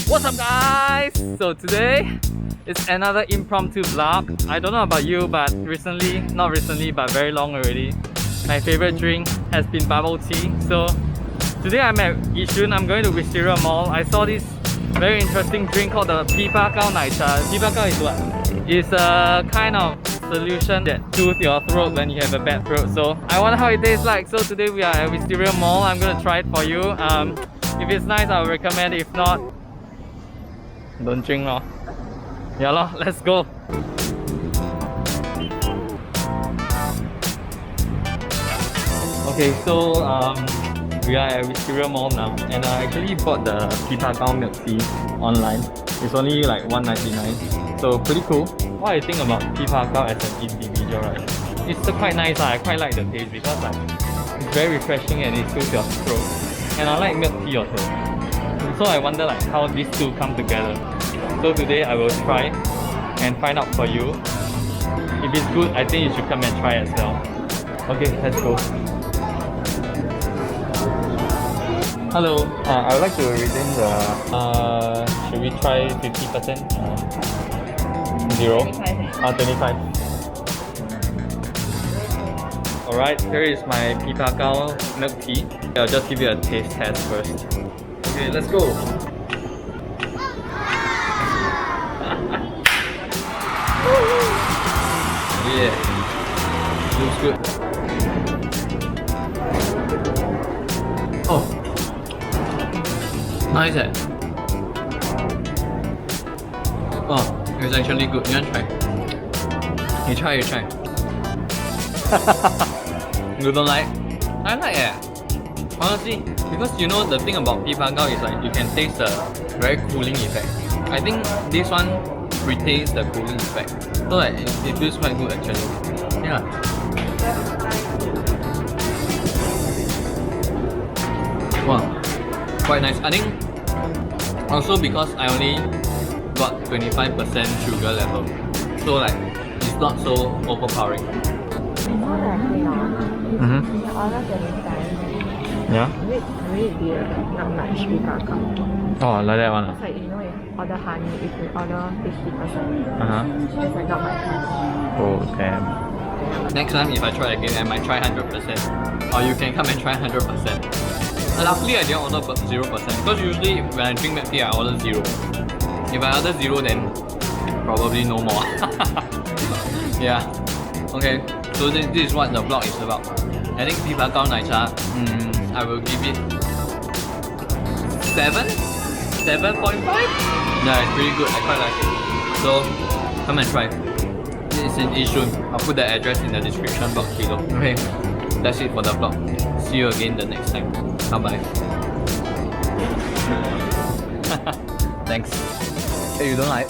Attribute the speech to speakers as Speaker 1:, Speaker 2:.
Speaker 1: What's up guys? So today it's another impromptu vlog. I don't know about you, but not recently but very long already, my favorite drink has been bubble tea. So today I'm at Yishun. I'm going to Wisteria Mall. I saw this very interesting drink called the PI PA GAO奶茶. PI PA GAO is what? It's a kind of solution that soothes your throat when you have a bad throat. So I wonder how it tastes like. So today we are at Wisteria Mall. I'm gonna try it for you. If it's nice, I'll recommend it. If not, don't drink lor. Yeah lor, let's go. Okay, so we are at Wisteria Mall now, and I actually bought the PI PA GAO milk tea online. It's only like $1.99, so pretty cool. What I think about PI PA GAO as an individual, right? It's quite nice. I quite like the taste because like it's very refreshing and it soothes your throat. And I like milk tea also. So I wonder like how these two come together. So today I will try and find out for you. If it's good, I think you should come and try as well. Okay, let's go. Hello, I would like to redeem the... should we try 50%? 0? 25. Alright, here is my PI PA GAO milk tea. I'll just give you a taste test first. Okay, let's go. Yeah, looks good. Oh, nice eh? Oh, it's actually good. You want to try? You try. You don't like? I like it. Honestly, because you know the thing about PI PA GAO is like you can taste the very cooling effect. I think this one retains the cooling effect. So like it feels quite good actually. Yeah. Wow, quite nice. I think also because I only got 25% sugar level, so like it's not so overpowering. Yeah.
Speaker 2: Not much PI PA GAO.
Speaker 1: Oh, like that one.
Speaker 2: It's like, you know, you order honey, if you order 50%, it's like not much honey.
Speaker 1: Oh damn. Next time if I try again, I might try 100%. Or you can come and try 100%. Luckily I didn't order 0% because usually when I drink milk tea I order 0. If I order 0 then probably no more. Yeah. Okay, so this is what the vlog is about. I think PI PA GAO奶茶, I will give it 7? 7.5? Yeah, it's pretty good. I quite like it. So, come and try. It's in Yishun. I'll put the address in the description box below. Okay, that's it for the vlog. See you again the next time. Bye-bye. Thanks. Hey, you don't like?